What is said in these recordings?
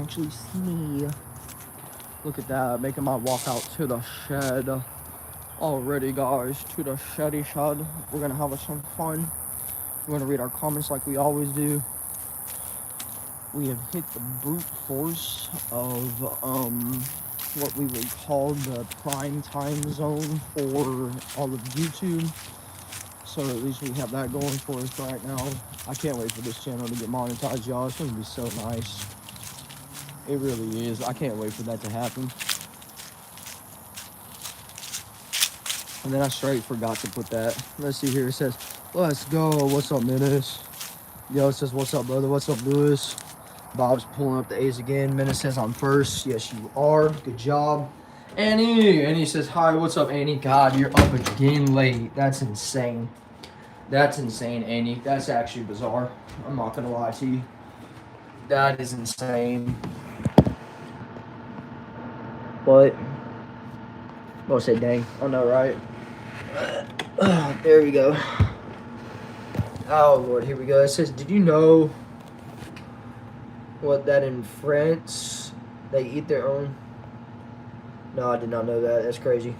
actually see me. Look at that, making my walk out to the shed. Already, guys, to the sheddy shed. We're gonna have some fun. We're gonna read our comments like we always do. We have hit the brute force of what we would call the prime time zone for all of YouTube. So at least we have that going for us right now. I can't wait for this channel to get monetized, y'all. It's gonna be so nice. It really is. I can't wait for that to happen. And then I straight forgot to put that. Let's see here. It says, let's go. What's up, Menace? Yo, it says, what's up, brother? What's up, Lewis? Bob's pulling up the A's again. Menace says, I'm first. Yes, you are. Good job. Annie says, hi, what's up, Annie? God, you're up again late. That's insane. That's insane, Annie. That's actually bizarre. I'm not going to lie to you. That is insane. What? I'll say dang. I know, right? There we go. Oh, Lord, here we go. It says, did you know what that in France, they eat their own? No, I did not know that. That's crazy.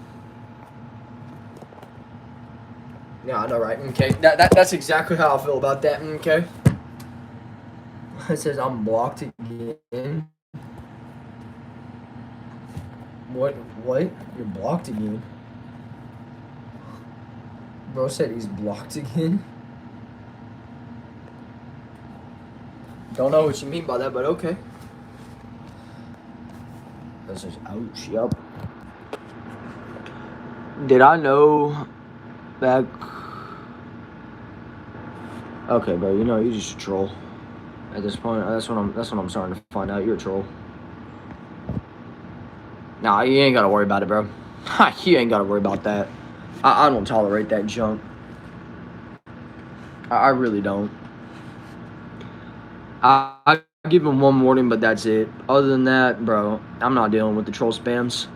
Yeah, I know, right? Okay, that's exactly how I feel about that. Okay. It says I'm blocked again. What? You're blocked again? Bro said he's blocked again. Don't know what you mean by that, but okay. That says ouch. Yup. Did I know back? Okay, bro. You know you're just a troll. At this point, that's what I'm starting to find out. You're a troll. Nah, you ain't gotta worry about it, bro. You ain't gotta worry about that. I don't tolerate that junk. I really don't. I give him one warning, but that's it. Other than that, bro, I'm not dealing with the troll spams.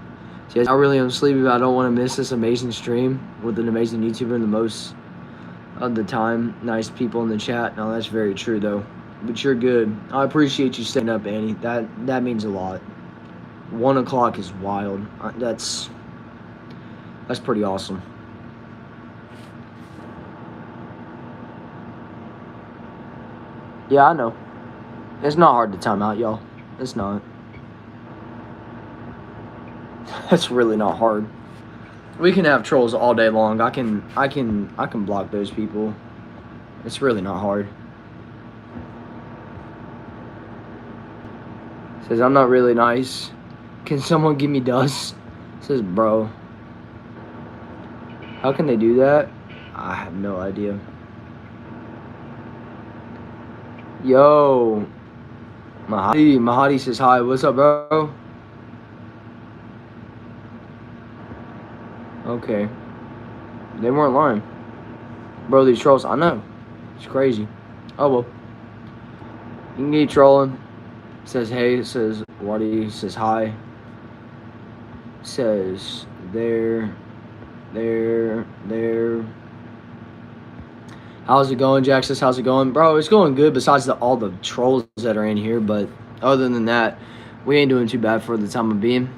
See, I really am sleepy, but I don't want to miss this amazing stream with an amazing YouTuber and the most of the time. Nice people in the chat. No, that's very true, though. But you're good. I appreciate you staying up, Annie. That means a lot. 1 o'clock is wild. That's pretty awesome. Yeah, I know. It's not hard to time out, y'all. It's not. It's really not hard. We can have trolls all day long. I can block those people. It's really not hard. Says I'm not really nice. Can someone give me dust? Says bro. How can they do that? I have no idea. Yo. Mahadi says hi. What's up, bro? Okay. They weren't lying. Bro, these trolls, I know. It's crazy. Oh, well. You can keep trolling. Says hey. Says Wardy. Says hi. Says there. How's it going, Jack? Says, how's it going? Bro, it's going good besides all the trolls that are in here. But other than that, we ain't doing too bad for the time of being.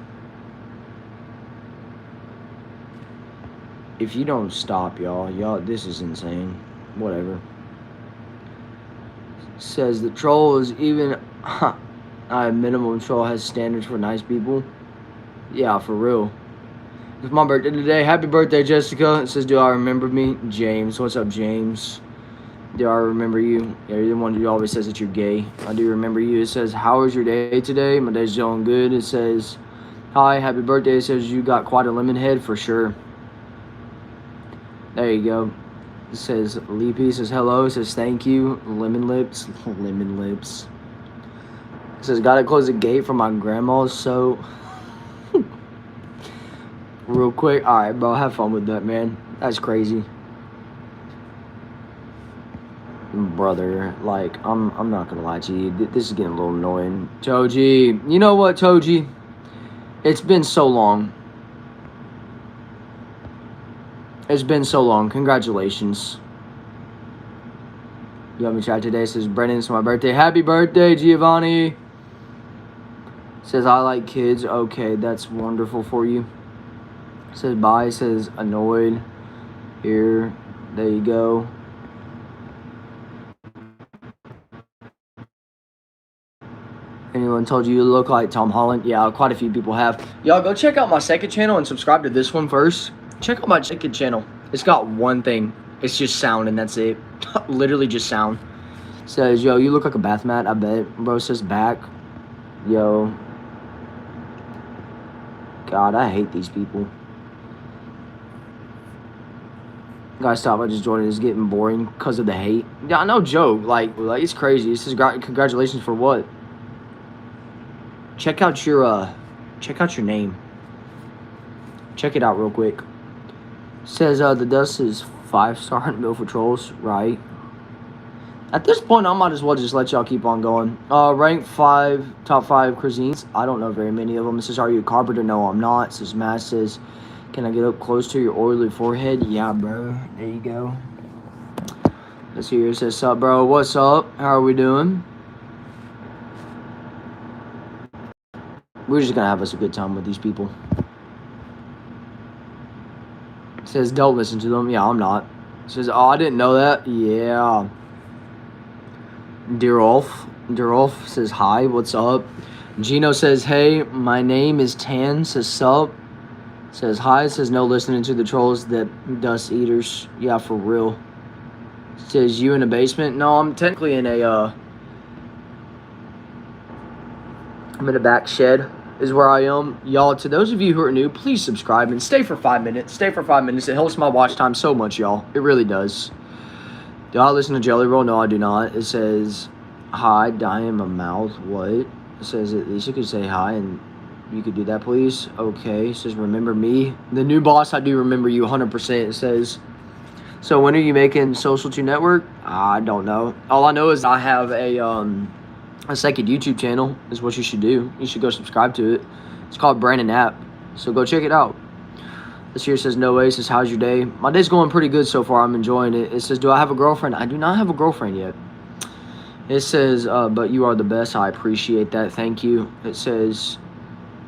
If you don't stop, y'all, this is insane. Whatever. Says the troll is even... minimum troll has standards for nice people. Yeah, for real. It's my birthday today. Happy birthday, Jessica. It says, do I remember me? James. What's up, James? Do I remember you? Yeah, you're the one who always says that you're gay. I do remember you. It says, how was your day today? My day's going good. It says, hi, happy birthday. It says, you got quite a lemon head for sure. There you go. It says, Leapy says, hello. It says, thank you. Lemon lips. Lemon lips. It says, gotta close the gate for my grandma, so... Real quick. Alright, bro. Have fun with that, man. That's crazy. Brother, like, I'm not gonna lie to you. This is getting a little annoying. Toji. You know what, Toji? It's been so long. It's been so long. Congratulations. You got me chat today. It says, Branden, it's my birthday. Happy birthday, Giovanni. Says, I like kids. Okay, that's wonderful for you. Says, bye. Says, annoyed. Here. There you go. Anyone told you look like Tom Holland? Yeah, quite a few people have. Y'all go check out my second channel and subscribe to this one first. Check out my second channel. It's got one thing. It's just sound and that's it. Literally just sound. Says, yo, you look like a bath mat, I bet. Bro says back. Yo. God, I hate these people. Guys, stop. I just joined it. It's getting boring because of the hate. Yeah, no joke. Like it's crazy. It says congratulations for what? Check out your name. Check it out real quick. It says the dust is 5-star in Bill for Trolls, right? At this point, I might as well just let y'all keep on going. Rank 5, top 5 cuisines. I don't know very many of them. It says, are you a carpenter? No, I'm not. It says, Matt says, can I get up close to your oily forehead? Yeah, bro. There you go. Let's see here. It says, sup, bro? What's up? How are we doing? We're just going to have us a good time with these people. It says, don't listen to them. Yeah, I'm not. It says, oh, I didn't know that. Yeah. Derolf says, hi, what's up? Gino says, hey, my name is Tan. Says, sup. Says, hi. Says, no listening to the trolls that dust eaters. Yeah, for real. Says, you in a basement? No, I'm technically in a, I'm in a back shed is where I am. Y'all, to those of you who are new, please subscribe and stay for 5 minutes. Stay for 5 minutes. It helps my watch time so much, y'all. It really does. Do I listen to Jelly Roll? No, I do not. It says, hi, die in my mouth. What? It says, at least you could say hi, and you could do that, please. Okay. It says, remember me? The new boss, I do remember you 100%. It says, so when are you making Social 2 Network? I don't know. All I know is I have a second YouTube channel is what you should do. You should go subscribe to it. It's called Branden App. So go check it out. This here says, no way. It says, how's your day? My day's going pretty good so far. I'm enjoying it. It says, do I have a girlfriend? I do not have a girlfriend yet. It says, but you are the best. I appreciate that. Thank you. It says,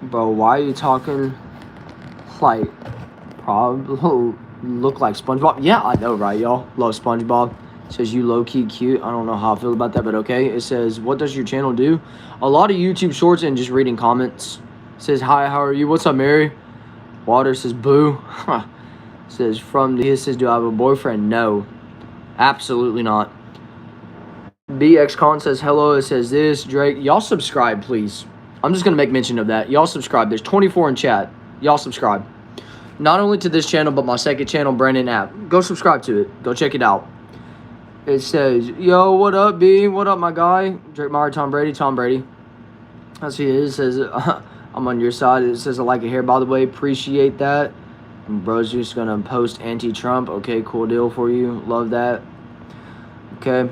bro, why are you talking like probably look like SpongeBob? Yeah, I know, right, y'all? Love SpongeBob. It says, you low-key cute. I don't know how I feel about that, but okay. It says, what does your channel do? A lot of YouTube shorts and just reading comments. It says, hi, how are you? What's up, Mary? Water says, boo. Says, it says, do I have a boyfriend? No. Absolutely not. BXCon says, hello. It says this. Drake, y'all subscribe, please. I'm just going to make mention of that. Y'all subscribe. There's 24 in chat. Y'all subscribe. Not only to this channel, but my second channel, Branden App. Go subscribe to it. Go check it out. It says, yo, what up, B? What up, my guy? Drake Meyer, Tom Brady. Tom Brady. That's who it is. It says, I'm on your side. It says, I like it here, by the way. Appreciate that. And bro's just going to post anti-Trump. Okay, cool deal for you. Love that. Okay.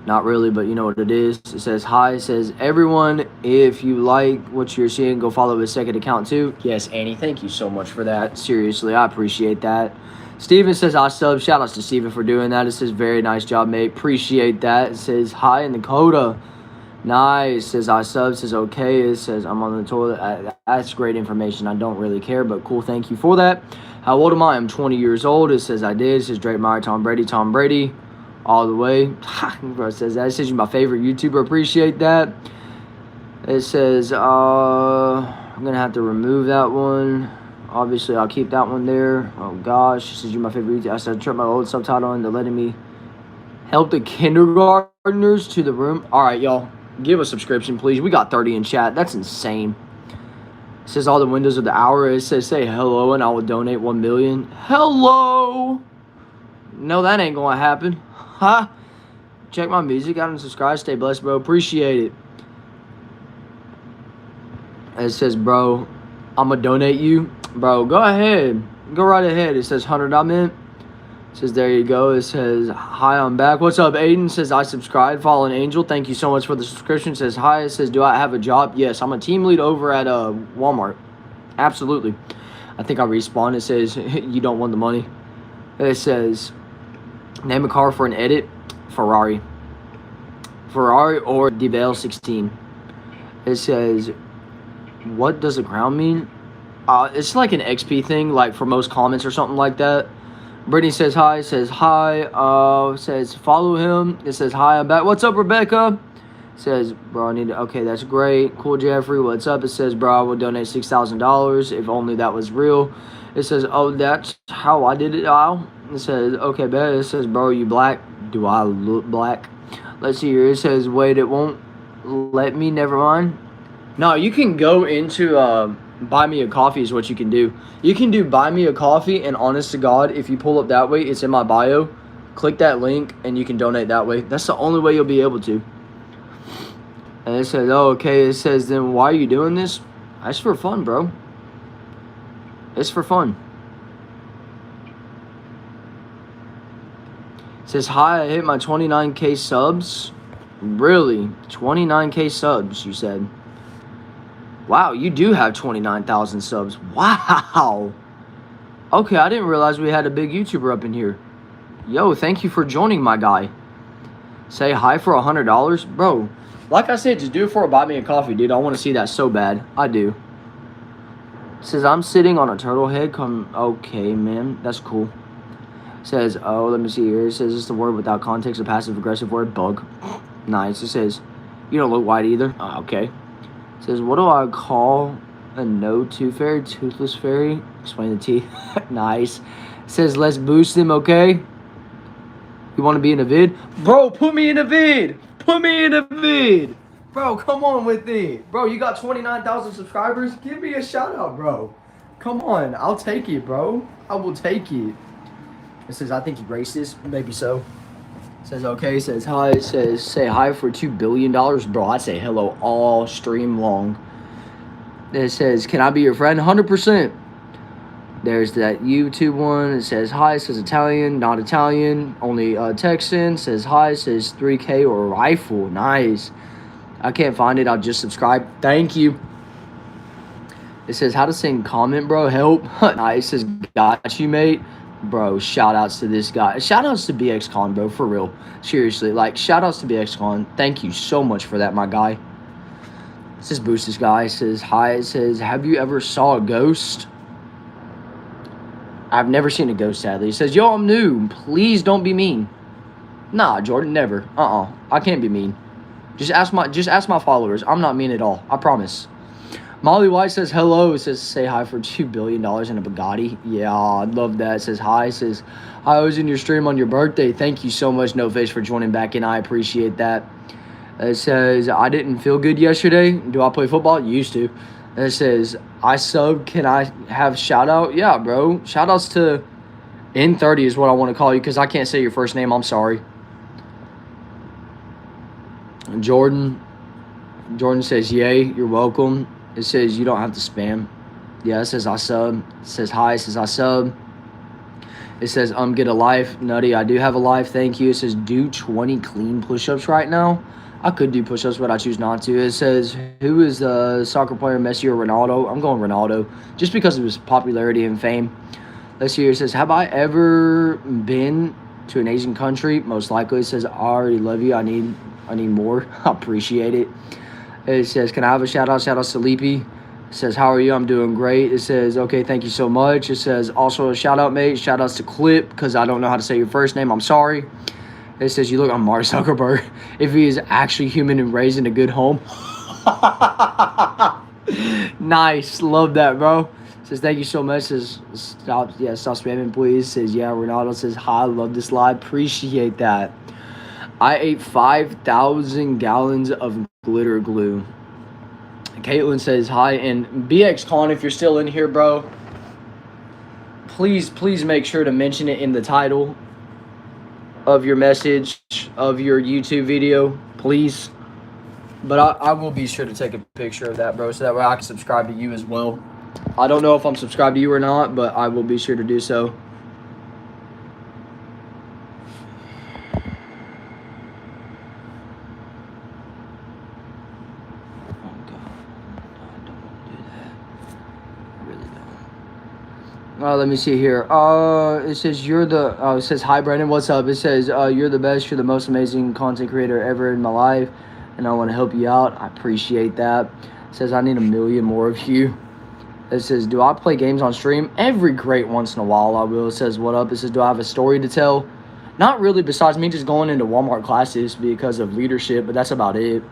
Not really, but you know what it is. It says, hi. It says, everyone, if you like what you're seeing, go follow his second account too. Yes, Annie, thank you so much for that. Seriously, I appreciate that. Steven says, I sub. Shout outs to Steven for doing that. It says, very nice job, mate. Appreciate that. It says, hi in the coda. Nice. It says, I sub. It says, okay. It says, I'm on the toilet. That's great information. I don't really care, but cool. Thank you for that. How old am I? I'm 20 years old. It says, I did. It says, Drake Meyer, Tom Brady. Tom Brady. All the way. Bro says that. It says, you're my favorite YouTuber. Appreciate that. It says, I'm going to have to remove that one. Obviously, I'll keep that one there. Oh, gosh. It says, you're my favorite YouTuber. I said, I turned my old subtitle into letting me help the kindergartners to the room. All right, y'all. Give a subscription, please. We got 30 in chat. That's insane. It says all the windows of the hour. It says, say hello, and I will donate 1 million. Hello. No, that ain't going to happen. Huh? Check my music out and subscribe. Stay blessed, bro. Appreciate it. It says, bro, I'm going to donate you. Bro, go ahead. Go right ahead. It says 100 I'm in. It says, there you go. It says, hi, I'm back. What's up, Aiden? It says, I subscribed. Fallen Angel. Thank you so much for the subscription. It says, hi. It says, do I have a job? Yes, I'm a team lead over at Walmart. Absolutely. I think I respawned. It says, you don't want the money. It says, name a car for an edit. Ferrari or DeVale 16. It says, what does the crown mean? It's like an XP thing, like for most comments or something like that. Brittany says hi, says hi, says follow him. It says hi, I'm back. What's up, Rebecca? Says, bro, I need to, okay, that's great. Cool, Jeffrey, what's up? It says, bro, I will donate $6,000 if only that was real. It says, oh, that's how I did it, Al. It says, okay, bet. It says, bro, you black? Do I look black? Let's see here. It says, wait, it won't let me, never mind. No, you can go into, buy me a coffee is what you can do. You can do buy me a coffee, and honest to God, if you pull up that way, it's in my bio. Click that link, and you can donate that way. That's the only way you'll be able to. And it says, oh, okay. It says, then why are you doing this? That's for fun, bro. It's for fun. It says, hi, I hit my 29K subs. Really? 29K subs, you said. Wow, you do have 29,000 subs. Wow. Okay, I didn't realize we had a big YouTuber up in here. Yo, thank you for joining, my guy. Say hi for $100. Bro, like I said, just do it for a buy me a coffee, dude. I want to see that so bad. I do. It says, I'm sitting on a turtle head. Come, okay, man. That's cool. It says, oh, let me see here. It says, it's the word without context, a passive-aggressive word, bug. Nice. It says, you don't look white either. Okay. It says, what do I call a no-tooth fairy? Toothless fairy? Explain the teeth. Nice. It says, let's boost them, okay? You want to be in a vid? Bro, put me in a vid. Put me in a vid. Bro, come on with it. Bro, you got 29,000 subscribers? Give me a shout out, bro. Come on. I'll take it, bro. I will take it. It says, I think you racist. Maybe so. It says, okay. It says, hi. It says, say hi for $2 billion. Bro, I'd say hello all stream long. It says, can I be your friend? 100%. There's that YouTube one. It says, hi. It says Italian, not Italian. Only Texan. It says, hi. It says 3K or rifle. Nice. I can't find it. I'll just subscribe. Thank you. It says, how to sing comment, bro. Help. Nice. It says, got you, mate. Bro, shout outs to this guy. Shout outs to BXCon, bro. For real. Seriously. Like, shout outs to BXCon. Thank you so much for that, my guy. It says, boost this guy. It says, hi. It says, have you ever saw a ghost? I've never seen a ghost, sadly. It says, yo, I'm new. Please don't be mean. Nah, Jordan, never. I can't be mean. Just ask my followers. I'm not mean at all. I promise. Molly White says hello. It says say hi for $2 billion in a Bugatti. Yeah, I love that. It says hi. It says hi, I was in your stream on your birthday. Thank you so much, No Face, for joining back in. I appreciate that. It says I didn't feel good yesterday. Do I play football? Used to. And it says I sub. Can I have shout out? Yeah, bro. Shout outs to N30 is what I want to call you because I can't say your first name. I'm sorry. Jordan says, yay, you're welcome. It says you don't have to spam. Yeah, it says I sub. It says hi. It says I sub. It says get a life. Nutty, I do have a life. Thank you. It says do 20 clean push-ups right now. I could do push-ups, but I choose not to. It says, who is the soccer player, Messi or Ronaldo? I'm going Ronaldo just because of his popularity and fame. Let's see here. It says, have I ever been to an Asian country? Most likely. It says, I already love you. I need more. I appreciate it. It says, can I have a shout out? Shout out to Leapy. It says, how are you? I'm doing great. It says, okay, thank you so much. It says, also a shout out, mate. Shout outs to Clip because I don't know how to say your first name. I'm sorry. It says, you look on Mark Zuckerberg if he is actually human and raised in a good home. Nice. Love that, bro. It says, thank you so much. It says, stop spamming, please. It says, yeah, Ronaldo says, hi, love this live. Appreciate that. I ate 5,000 gallons of glitter glue. Caitlin says, hi. And BXCon, if you're still in here, bro, please make sure to mention it in the title of your message, of your YouTube video, please. But I will be sure to take a picture of that, bro, so that way I can subscribe to you as well. I don't know if I'm subscribed to you or not, but I will be sure to do so. Let me see here. It says you're the. It says hi, Brandon. What's up? It says you're the best. You're the most amazing content creator ever in my life. and I want to help you out. I appreciate that. It says, I need 1 million more of you. It says, do I play games on stream? Every great once in a while I will. It says, what up? It says, do I have a story to tell? Not really, besides me just going into Walmart classes because of leadership, but that's about it.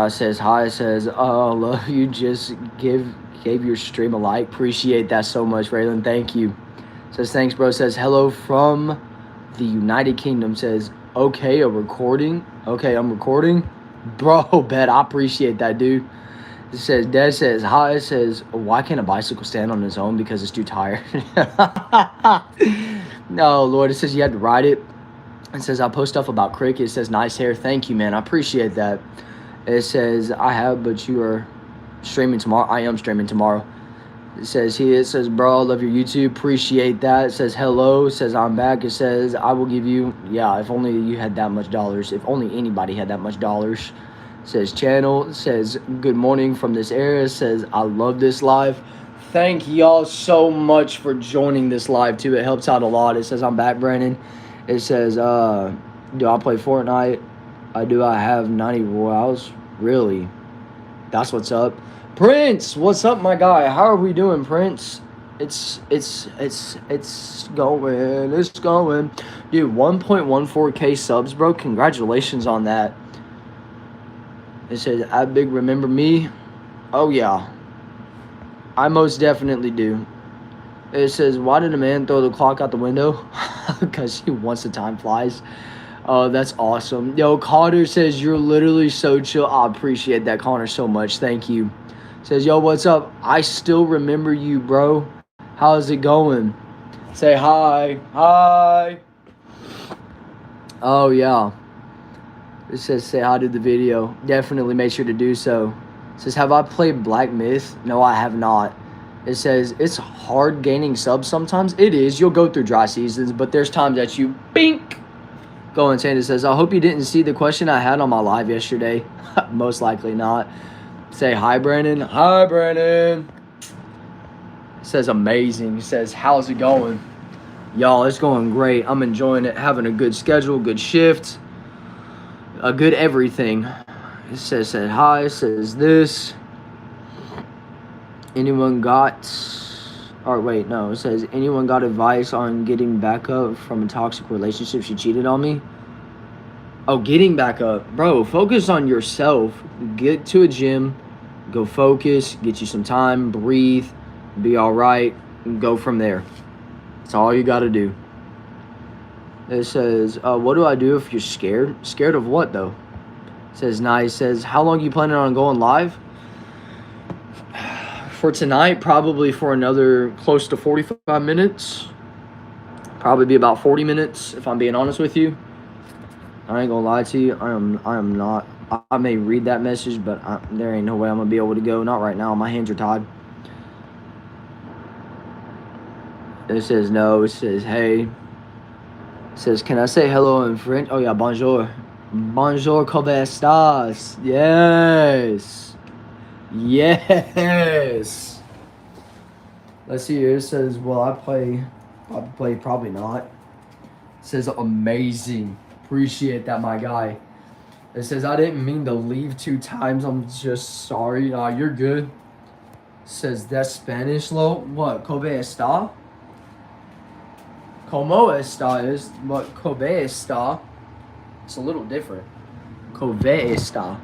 Says, hi. It says, love you. Just gave your stream a like. Appreciate that so much, Raylan. Thank you. Says, thanks, bro. Says, hello from the United Kingdom. Says, okay, a recording. Okay, I'm recording. Bro, bet. I appreciate that, dude. It says, Dad says, hi. It says, why can't a bicycle stand on its own? Because it's too tired. No, Lord. It says, you had to ride it. It says, I post stuff about cricket. It says, nice hair. Thank you, man. I appreciate that. It says, I have, but you are streaming tomorrow. I am streaming tomorrow. It says here, it says, bro, I love your YouTube. Appreciate that. It says, hello. It says, I'm back. It says, I will give you, yeah, if only you had that much dollars. If only anybody had that much dollars. It says, channel. It says, good morning from this area. It says, I love this live. Thank y'all so much for joining this live, too. It helps out a lot. It says, I'm back, Branden. It says, do I play Fortnite? I have 90 royals. Really? That's what's up. Prince, what's up, my guy? How are we doing, Prince? It's going. Dude, 1.14K subs, bro. Congratulations on that. It says, I big remember me. Oh, yeah. I most definitely do. It says, why did a man throw the clock out the window? Because he wants the time flies. Oh, that's awesome. Yo, Connor says, you're literally so chill. I appreciate that, Connor, so much. Thank you. Says, yo, what's up? I still remember you, bro. How's it going? Say hi. Hi. Oh, yeah. It says, say hi to the video. Definitely make sure to do so. It says, have I played Black Myth? No, I have not. It says, it's hard gaining subs sometimes. It is. You'll go through dry seasons, but there's times that you bink. Go insane. It says, I hope you didn't see the question I had on my live yesterday. Most likely not. Say hi, Branden. Hi, Branden. It says amazing. It says, how's it going? Y'all, it's going great. I'm enjoying it. Having a good schedule, good shift, a good everything. It says hi. It says this. Anyone got... Or wait, no. It says, anyone got advice on getting back up from a toxic relationship? She cheated on me. Oh, getting back up. Bro, focus on yourself. Get to a gym. Go focus. Get you some time. Breathe. Be all right. And go from there. That's all you got to do. It says, what do I do if you're scared? Scared of what, though? It says, nice. It says, how long you planning on going live? For tonight, probably for another close to 45 minutes. Probably be about 40 minutes, if I'm being honest with you. I ain't gonna lie to you. I am not. I may read that message, but there ain't no way I'm gonna be able to go. Not right now. My hands are tied. It says no. It says hey. It says, can I say hello in French? Oh yeah, bonjour. Bonjour, comment estás? Yes. Yes. Let's see here. It says, will I play? Probably not. It says amazing. Appreciate that, my guy. It says, I didn't mean to leave 2 times. I'm just sorry. Nah, you're good. It says, that's Spanish, lo. What? Cómo está? Como está is, but Cómo está. It's a little different. Cómo está.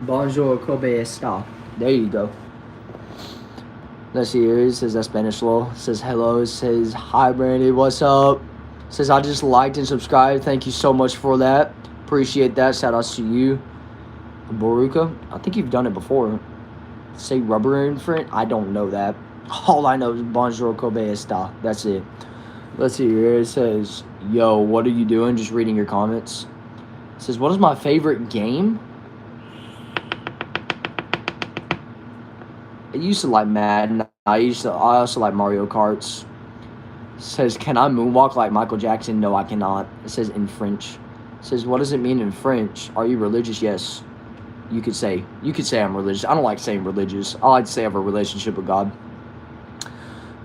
Bonjour, ¿cómo está? There you go. Let's see here. It says that Spanish law. It says hello. It says hi, Branden. What's up? It says I just liked and subscribed. Thank you so much for that. Appreciate that. Shout outs to you. Boruca. I think you've done it before. Say rubber in front. I don't know that. All I know is bonjour, ¿cómo está? That's it. Let's see here. It says, yo, what are you doing? Just reading your comments. It says, what is my favorite game? I used to like Madden. I also like Mario Karts. It says, can I moonwalk like Michael Jackson? No, I cannot. It says in French. It says, what does it mean in French? Are you religious? Yes. You could say I'm religious. I don't like saying religious. I like to say I have a relationship with God.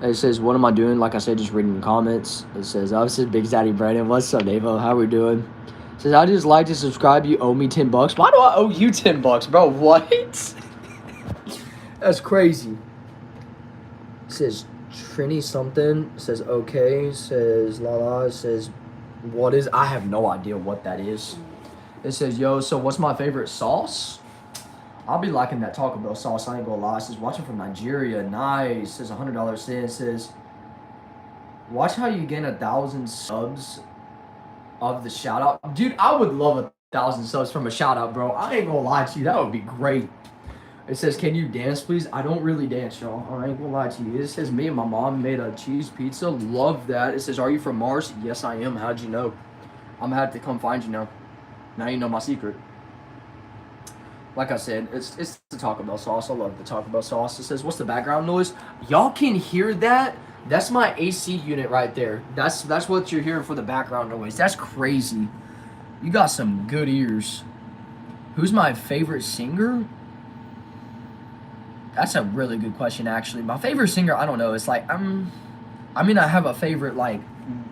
It says, what am I doing? Like I said, just reading the comments. It says, oh, this is Big Daddy Branden. What's up, Davo? How we doing? Says, I just like to subscribe. You owe me $10. Why do I owe you $10, bro? What? That's crazy. Says Trini something. Says okay. Says la la. Says what is? I have no idea what that is. It says yo. So what's my favorite sauce? I'll be liking that Taco Bell sauce. I ain't gonna lie. It says watching from Nigeria. Nice. It says $100 sin. It says watch how you gain 1,000 subs of the shout out. Dude, I would love 1,000 subs from a shout out, bro. I ain't gonna lie to you. That would be great. It says, can you dance, please? I don't really dance, y'all. I ain't gonna lie to you. It says, me and my mom made a cheese pizza. Love that. It says, are you from Mars? Yes, I am. How'd you know? I'm gonna have to come find you now. Now you know my secret. Like I said, it's the Taco Bell sauce. I love the Taco Bell sauce. It says, what's the background noise? Y'all can hear that? That's my AC unit right there. That's what you're hearing for the background noise. That's crazy. You got some good ears. Who's my favorite singer? That's a really good question, actually. My favorite singer, I don't know. It's like, I have a favorite, like,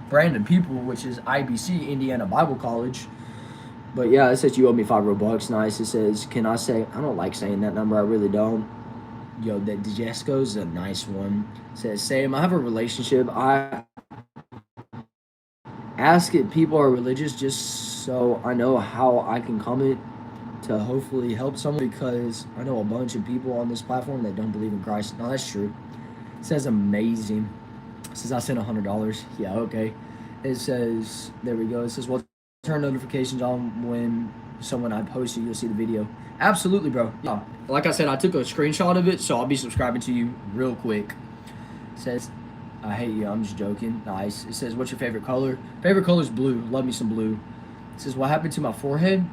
Branden people, which is IBC, Indiana Bible College. But, yeah, it says you owe me $5. Nice. It says, can I say, I don't like saying that number. I really don't. Yo, that Jesco's a nice one. It says, Sam, I have a relationship. I ask if people are religious just so I know how I can comment to hopefully help someone, because I know a bunch of people on this platform that don't believe in Christ. No, that's true. It says amazing. It says I sent $100. Yeah, okay. It says, there we go. It says, well, turn notifications on when someone I post it, you'll see the video. Absolutely, bro. Yeah. Like I said, I took a screenshot of it, so I'll be subscribing to you real quick. It says, I hate you. I'm just joking. Nice. It says, what's your favorite color? Favorite color is blue. Love me some blue. It says, what happened to my forehead?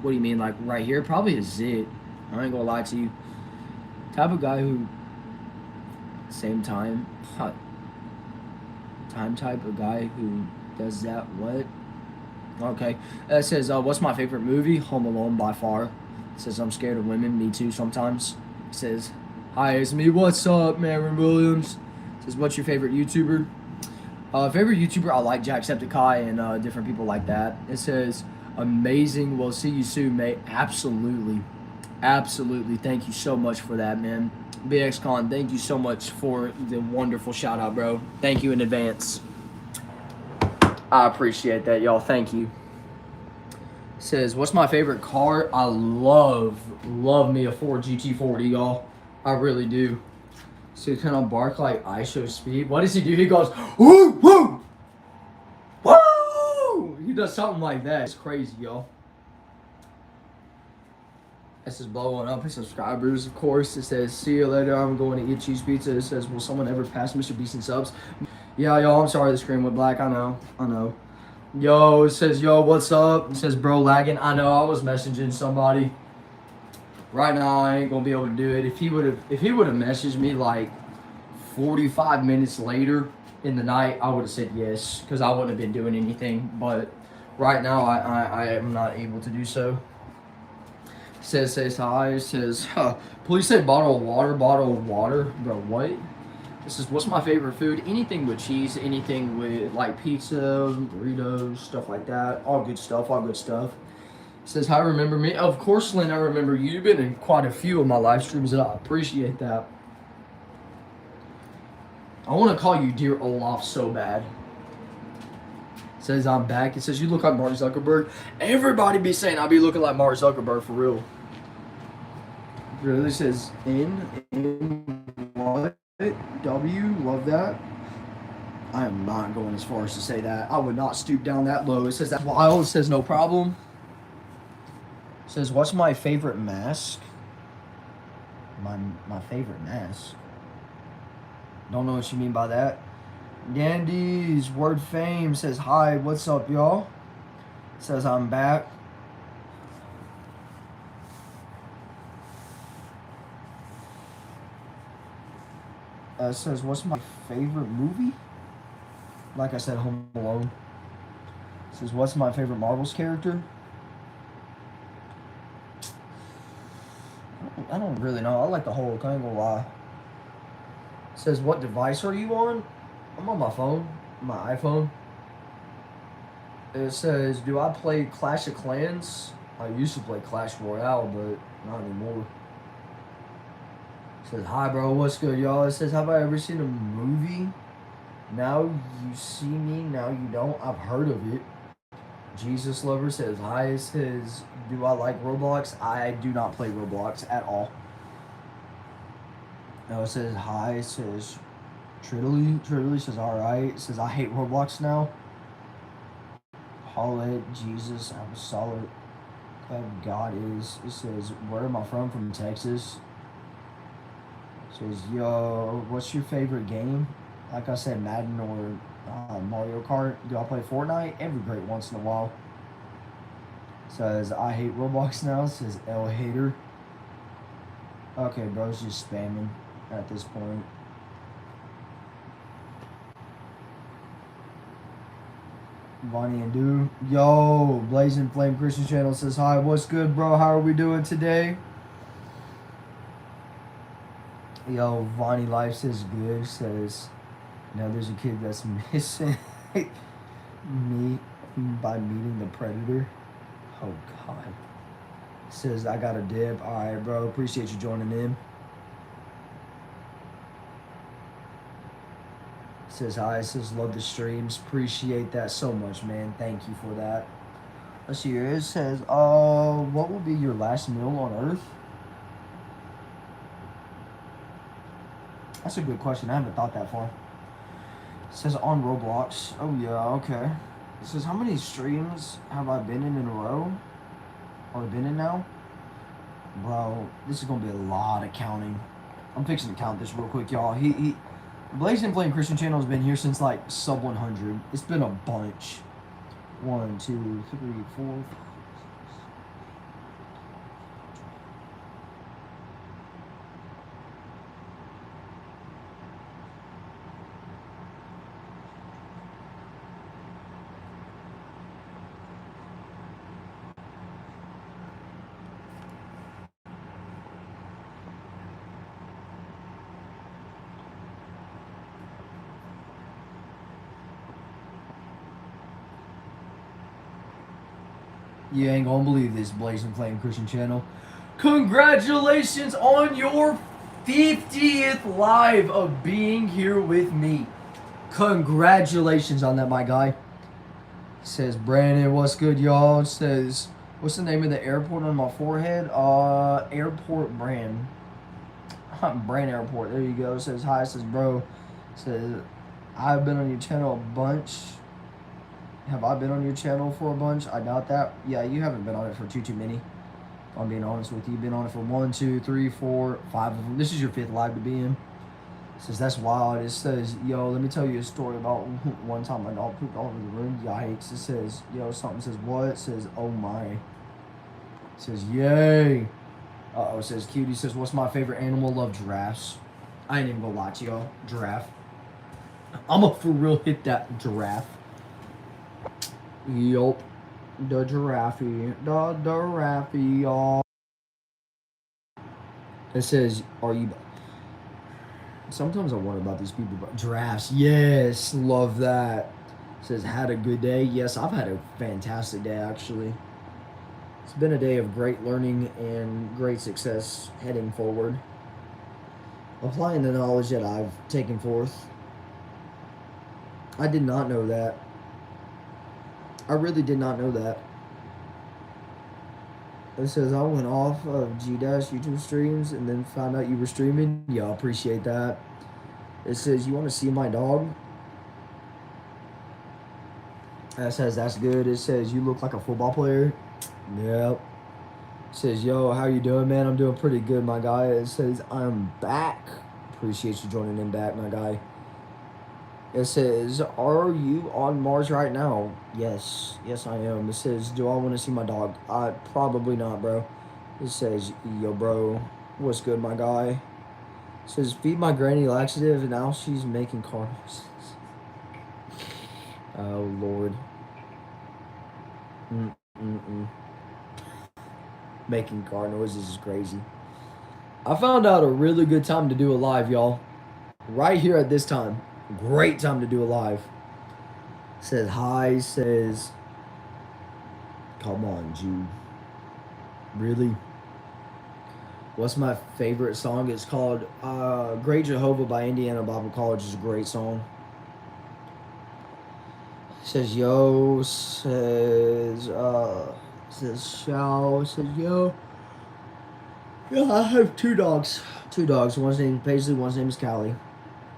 What do you mean, like right here? Probably a zit. I ain't gonna lie to you. Type of guy who, same time, type of guy who does that. What? Okay. It says, what's my favorite movie? Home Alone by far. It says, I'm scared of women. Me too sometimes. It says, hi, it's me. What's up, Marin Williams? It says, what's your favorite YouTuber? Favorite YouTuber, I like Jacksepticeye and different people like that. It says, amazing. We'll see you soon, mate. Absolutely. Absolutely. Thank you so much for that, man. BXCon, thank you so much for the wonderful shout out, bro. Thank you in advance. I appreciate that, y'all. Thank you. It says, what's my favorite car? I love me a Ford GT40, y'all. I really do. So he kind of bark like I show speed. What does he do? He goes, woo, woo, woo. He does something like that. It's crazy, y'all. This is blowing up his subscribers, of course. It says, see you later. I'm going to eat cheese pizza. It says, will someone ever pass Mr. Beast in subs? Yeah, y'all, I'm sorry the screen went black. I know. Yo, it says, yo, what's up? It says, bro, lagging. I know, I was messaging somebody. Right now, I ain't gonna be able to do it. If he would have messaged me like 45 minutes later in the night, I would have said yes, because I wouldn't have been doing anything. But right now, I am not able to do so. It says hi. It says, please say bottle of water. Bro, what? This is, what's my favorite food? Anything with cheese, anything with like pizza, burritos, stuff like that. All good stuff. It says, hi, remember me? Of course, Lynn, I remember you. You've been in quite a few of my live streams, and I appreciate that. I want to call you Dear Olaf so bad. It says, I'm back. It says, you look like Mark Zuckerberg. Everybody be saying I be looking like Mark Zuckerberg for real. It really says, what? W, love that. I am not going as far as to say that. I would not stoop down that low. It says that's wild. It says no problem. It says, what's my favorite mask? My favorite mask. Don't know what you mean by that. Gandy's word fame says, hi, what's up, y'all? It says, I'm back. It says, what's my favorite movie? Like I said, Home Alone. It says, what's my favorite Marvel's character? I don't really know. I like the Hulk. I ain't gonna lie. It says, what device are you on? I'm on my phone. My iPhone. It says, do I play Clash of Clans? I used to play Clash Royale, but not anymore. It says, hi, bro. What's good, y'all? It says, have I ever seen a movie? Now you see me, now you don't. I've heard of it. Jesus Lover says, hi. It says, do I like Roblox? I do not play Roblox at all. No, it says, hi. It says, Triddly says, alright. It says, I hate Roblox now. Holla Jesus, I'm solid. God is. It says, where am I from? From Texas. It says, yo, what's your favorite game? Like I said, Madden or Mario Kart. Do I play Fortnite? Every great once in a while. It says, I hate Roblox now. It says, L hater. Okay, bro's just spamming at this point. Bonnie and Do. Yo, Blazing Flame Christian Channel says, hi, what's good, bro? How are we doing today? Yo, Vonnie Life says good. Says, now there's a kid that's missing me by meeting the predator. Oh, God. Says, I got a dip. All right, bro. Appreciate you joining in. Says hi. Says love the streams. Appreciate that so much, man. Thank you for that. Let's see here. It says, what will be your last meal on Earth? That's a good question. I haven't thought that far. It says on Roblox. Oh yeah, okay. It says how many streams have I been in a row? Or been in now? Bro, this is gonna be a lot of counting. I'm fixing to count this real quick, y'all. Blazing Flame Christian Channel has been here since like sub 100. It's been a bunch. 1, 2, 3, 4. You ain't gonna believe this, Blazing Flame Christian Channel. Congratulations on your 50th live of being here with me. Congratulations on that, my guy. Says Branden, what's good, y'all? Says, what's the name of the airport on my forehead? Airport Brand. Brand Airport. There you go. Says hi. Says bro. Says I've been on your channel a bunch. Have I been on your channel for a bunch? I doubt that. Yeah, you haven't been on it for too many. If I'm being honest with you, you've been on it for 1, 2, 3, 4, 5 of them. This is your 5th live to be in. It says that's wild. It says, yo, let me tell you a story about one time my dog pooped all over the room. Yikes. It says, yo, something says what? It says, oh my. It says, yay. It says Cutie says, what's my favorite animal? Love giraffes. I ain't even gonna lie to y'all. Giraffe. I'm a for real hit that giraffe. Yup. The giraffe. The giraffe, y'all. It says, are you... Sometimes I wonder about these people, but giraffes. Yes, love that. It says, had a good day. Yes, I've had a fantastic day, actually. It's been a day of great learning and great success heading forward. Applying the knowledge that I've taken forth. I did not know that. I really did not know that. It says, I went off of G-Dash YouTube streams and then found out you were streaming. Yeah, I appreciate that. It says, you want to see my dog? It says, that's good. It says, you look like a football player. Yep. It says, yo, how you doing, man? I'm doing pretty good, my guy. It says, I'm back. Appreciate you joining in back, my guy. It says, are you on Mars right now? Yes. Yes, I am. It says, do I want to see my dog? Probably not, bro. It says, yo, bro, what's good, my guy? It says, feed my granny laxative, and now she's making car noises. Oh, Lord. Making car noises is crazy. I found out a really good time to do a live, y'all. Right here at this time. Great time to do a live. Says hi. Says Come on, Jude. Really? What's my favorite song? It's called Great Jehovah by Indiana Bible College. Is a great song. Says yo, says shout, says yo. Yeah, I have 2 dogs. 2 dogs. One's named Paisley, one's name is Callie. It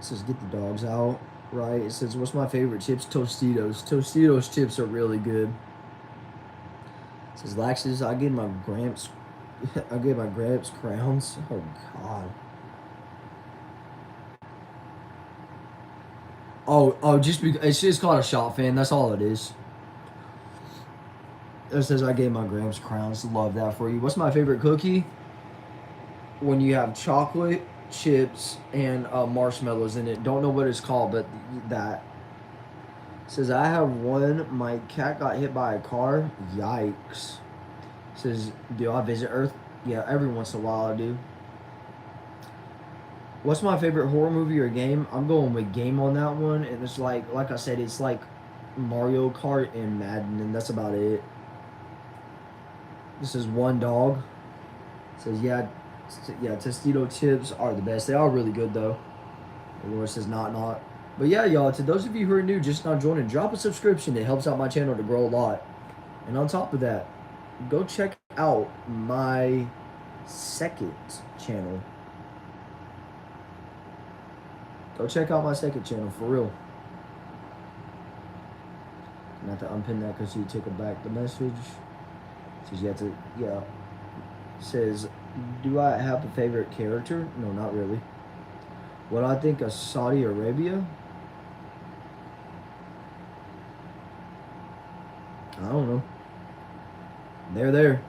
says get the dogs out. Right. It says what's my favorite chips? Tostitos. Tostitos chips are really good. It says Laxes, I get my Gramps crowns. Oh god. Oh, just because it's just called a shot fan. That's all it is. It says I gave my Gramps crowns. Love that for you. What's my favorite cookie? When you have chocolate chips and marshmallows in it. Don't know what it's called, but that. It says I have one. My cat got hit by a car. Yikes. It says do I visit Earth? Yeah, every once in a while I do. What's my favorite horror movie or game? I'm going with game on that one, and it's like I said, it's like Mario Kart and Madden, and that's about it. This is one dog. It says yeah, Tostito chips are the best. They are really good though. The Lord says not. But yeah, y'all. To those of you who are new, just now joining, drop a subscription. It helps out my channel to grow a lot. And on top of that, go check out my second channel. Go check out my second channel, for real. Not to unpin that because you took it back. The message says you have to, yeah. Says, do I have a favorite character? No, not really. What I think of Saudi Arabia? I don't know. They're there.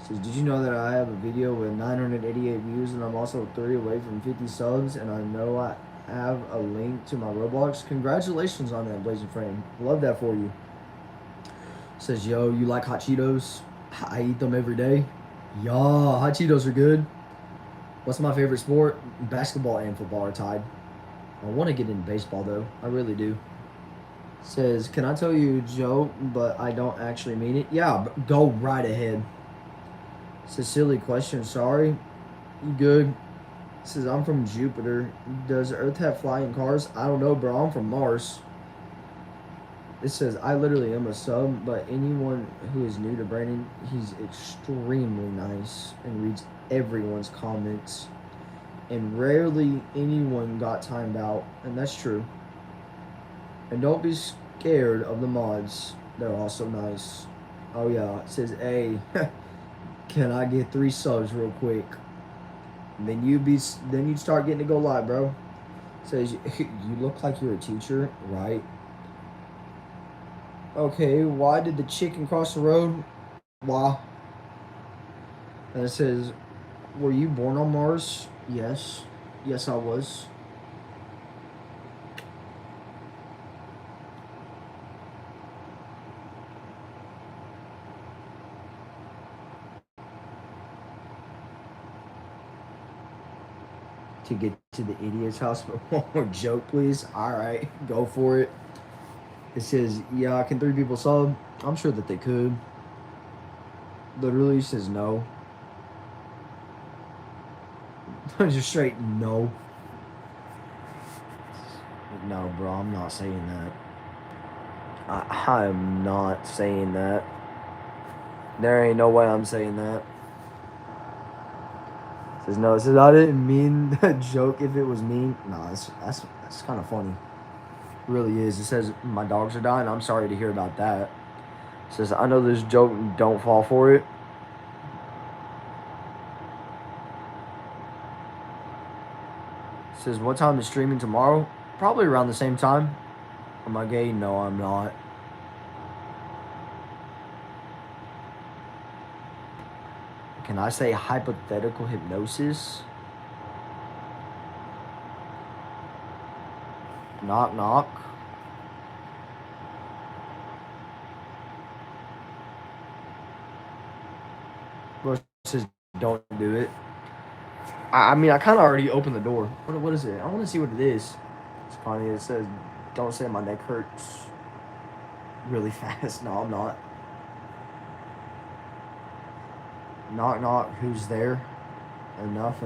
Says, did you know that I have a video with 988 views and I'm also 3 away from 50 subs, and I know I have a link to my Roblox? Congratulations on that, Blazing Frame. Love that for you. Says, yo, you like hot Cheetos? I eat them every day. Yeah, hot Cheetos are good. What's my favorite sport? Basketball and football are tied. I want to get into baseball though. I really do. Says, can I tell you a joke, but I don't actually mean it? Yeah, go right ahead. Says, silly question, sorry. You good? Says, I'm from Jupiter. Does Earth have flying cars? I don't know, bro. I'm from Mars. It says, I literally am a sub, but anyone who is new to Branden, he's extremely nice and reads everyone's comments. And rarely anyone got timed out, and that's true. And don't be scared of the mods. They're also nice. Oh yeah, it says, hey, can I get 3 subs real quick? Then you'd start getting to go live, bro. It says, you look like you're a teacher, right? Okay, why did the chicken cross the road? Why? And it says, were you born on Mars? Yes. Yes, I was. To get to the idiot's house, but one more joke, please. Alright, go for it. It says, yeah, can 3 people sub? I'm sure that they could. Literally says no. Just straight no. No, bro, I'm not saying that. I am not saying that. There ain't no way I'm saying that. It says no. It says I didn't mean the joke if it was mean. No, that's kind of funny. It really is. It says my dogs are dying. I'm sorry to hear about that. It says I know this joke. Don't fall for it. It says what time is streaming tomorrow? Probably around the same time. Am I gay? No, I'm not. Can I say hypothetical hypnosis? Knock, knock. Bro says don't do it. I mean, I kind of already opened the door. What is it? I want to see what it is. It's funny. It says, don't say my neck hurts really fast. No, I'm not. Knock knock, who's there? Enough.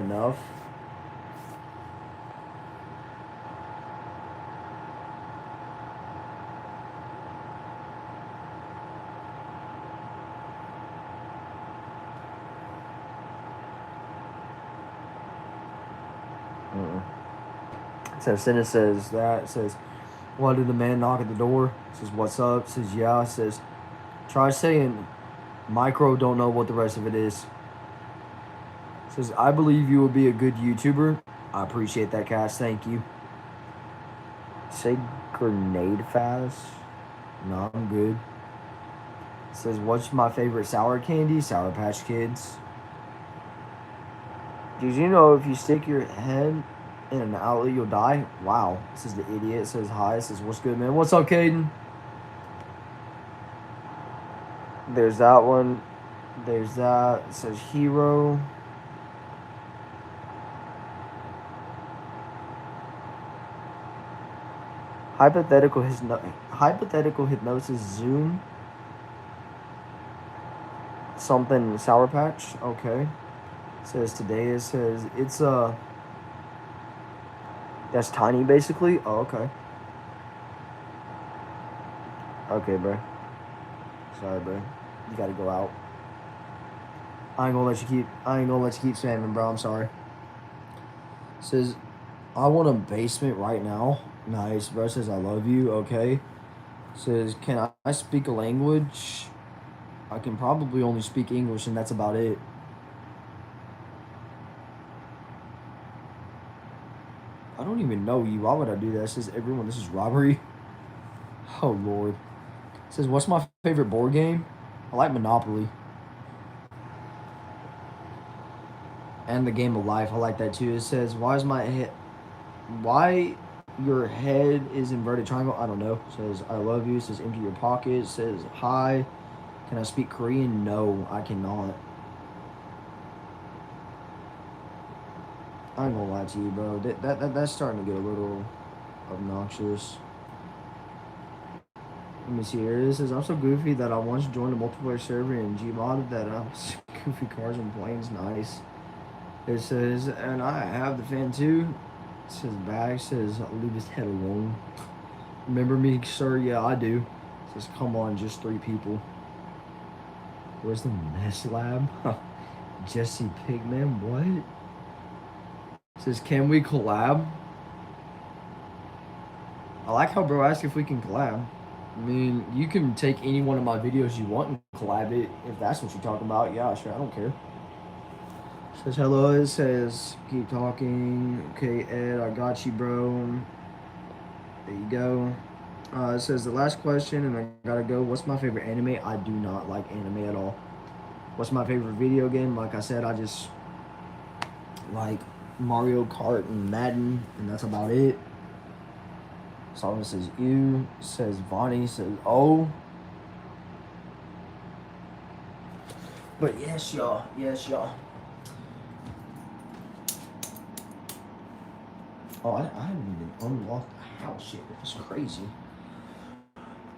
So Senna says that. It says, why did the man knock at the door? It says, what's up? It says, yeah. It says, try saying micro, don't know what the rest of it is. It says, I believe you will be a good YouTuber. I appreciate that, Cass. Thank you. Say grenade fast. No, I'm good. It says, what's my favorite sour candy? Sour Patch Kids. Did you know if you stick your head in an outlet, you'll die? Wow. This is the idiot. It says hi. It says, what's good, man? What's up, Caden? There's that one. There's that. It says hero. Hypothetical hypnosis Zoom. Something Sour Patch. Okay. It says today. It says it's that's tiny basically. Oh, okay. Okay, bro. Sorry, bro. You gotta go out. I ain't gonna let you keep spamming, bro. I'm sorry. It says I want a basement right now. Nice, bro. It says I love you. Okay. It says can I speak a language? I can probably only speak English, and that's about it. I don't even know you. Why would I do that? It says everyone, this is robbery. Oh, Lord. It says, what's my favorite board game? I like Monopoly. And the game of life. I like that, too. It says, why your head is inverted triangle? I don't know. It says, I love you. It says, empty your pocket. It says, hi. Can I speak Korean? No, I cannot. I ain't gonna lie to you, bro. That's starting to get a little obnoxious. Let me see here. It says, I'm so goofy that I once joined a multiplayer server in Gmod that I was goofy cars and planes. Nice. It says, and I have the fan too. It says, bag says, leave his head alone. Remember me, sir? Yeah, I do. It says, come on, just 3 people. Where's the mess lab? Jesse Pigman, what? It says, can we collab? I like how bro asked if we can collab. I mean, you can take any one of my videos you want and collab it if that's what you're talking about. Yeah, sure, I don't care. It says hello. It says keep talking. Okay, Ed, I got you, bro. There you go. It says the last question, and I gotta go. What's my favorite anime? I do not like anime at all. What's my favorite video game? Like I said, I just like Mario Kart and Madden, and that's about it. Someone says you, says Vonnie, says oh. But yes, y'all. Oh, I haven't even unlocked the house yet. It's crazy.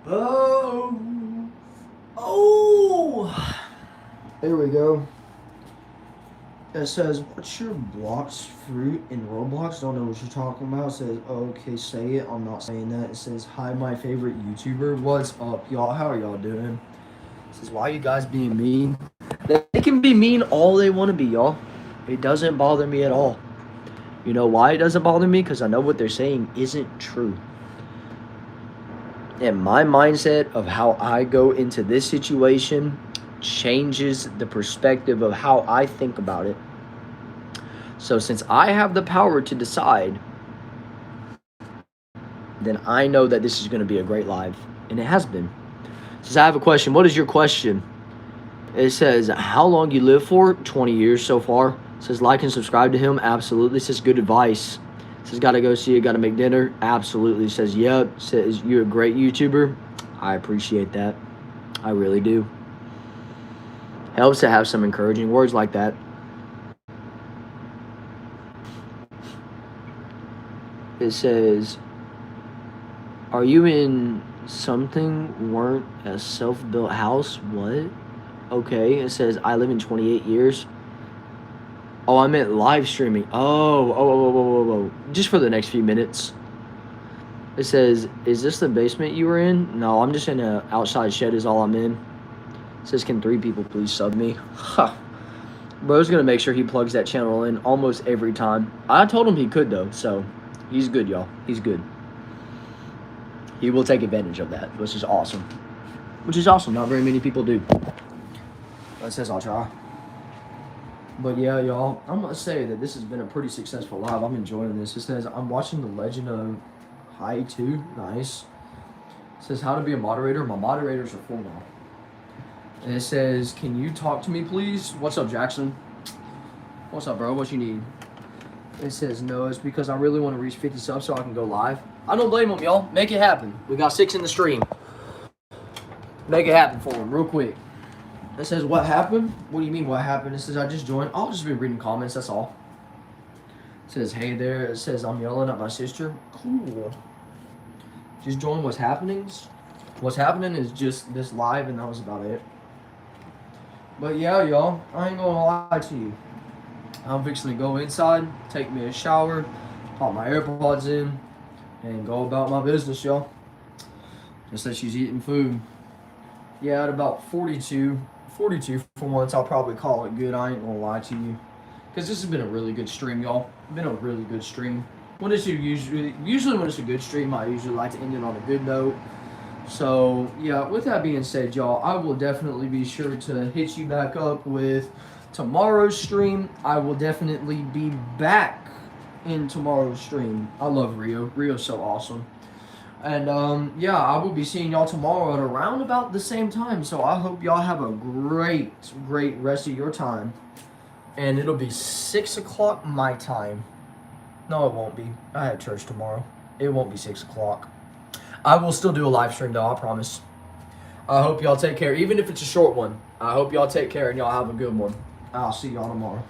Oh! There we go. It says, what's your blocks fruit in Roblox? Don't know what you're talking about. It says, okay, say it. I'm not saying that. It says, hi, my favorite YouTuber. What's up, y'all? How are y'all doing? It says, why are you guys being mean? They can be mean all they want to be, y'all. It doesn't bother me at all. You know why it doesn't bother me? Because I know what they're saying isn't true. And my mindset of how I go into this situation changes the perspective of how I think about it. So since I have the power to decide, then I know that this is going to be a great live. And it has been. It says, I have a question. What is your question? It says, how long you live for? 20 years so far. It says, like and subscribe to him. Absolutely. It says, good advice. It says, gotta go see it, gotta make dinner. Absolutely. It says, yep. It says, you're a great YouTuber. I appreciate that. I really do. Helps to have some encouraging words like that. It says, are you in something weren't a self-built house? What? Okay, it says I live in 28 years. Oh, I meant live streaming. Oh. Just for the next few minutes. It says, is this the basement you were in? No, I'm just in a outside shed is all I'm in. It says, can 3 people please sub me? Huh. Bro's gonna make sure he plugs that channel in almost every time. I told him he could though, so he's good, y'all. He's good. He will take advantage of that, which is awesome. Which is awesome. Not very many people do. That says I'll try. But yeah, y'all, I'm gonna say that this has been a pretty successful live. I'm enjoying this. It says I'm watching The Legend of High 2. Nice. It says how to be a moderator. My moderators are full now. And it says, can you talk to me, please? What's up, Jackson? What's up, bro? What you need? It says, no, it's because I really want to reach 50 subs so I can go live. I don't blame them, y'all. Make it happen. We got 6 in the stream. Make it happen for them real quick. It says, what happened? What do you mean, what happened? It says, I just joined. I'll just be reading comments, that's all. It says, hey there. It says, I'm yelling at my sister. Cool. Just join what's happening. What's happening is just this live, and that was about it. But yeah, y'all, I ain't gonna lie to you. I'm fixing to go inside, take me a shower, pop my AirPods in, and go about my business, y'all. Just that she's eating food. Yeah, at about 42 for once, I'll probably call it good. I ain't gonna lie to you. Because this has been a really good stream, y'all. Been a really good stream. When it's usually when it's a good stream, I usually like to end it on a good note. So, yeah, with that being said, y'all, I will definitely be sure to hit you back up with tomorrow's stream. I will definitely be back in tomorrow's stream. I love Rio. Rio's so awesome. And, yeah, I will be seeing y'all tomorrow at around about the same time. So I hope y'all have a great rest of your time. And it'll be 6 o'clock my time. No, it won't be. I have church tomorrow. It won't be 6 o'clock. I will still do a live stream, though, I promise. I hope y'all take care. Even if it's a short one, I hope y'all take care and y'all have a good one. I'll see y'all tomorrow.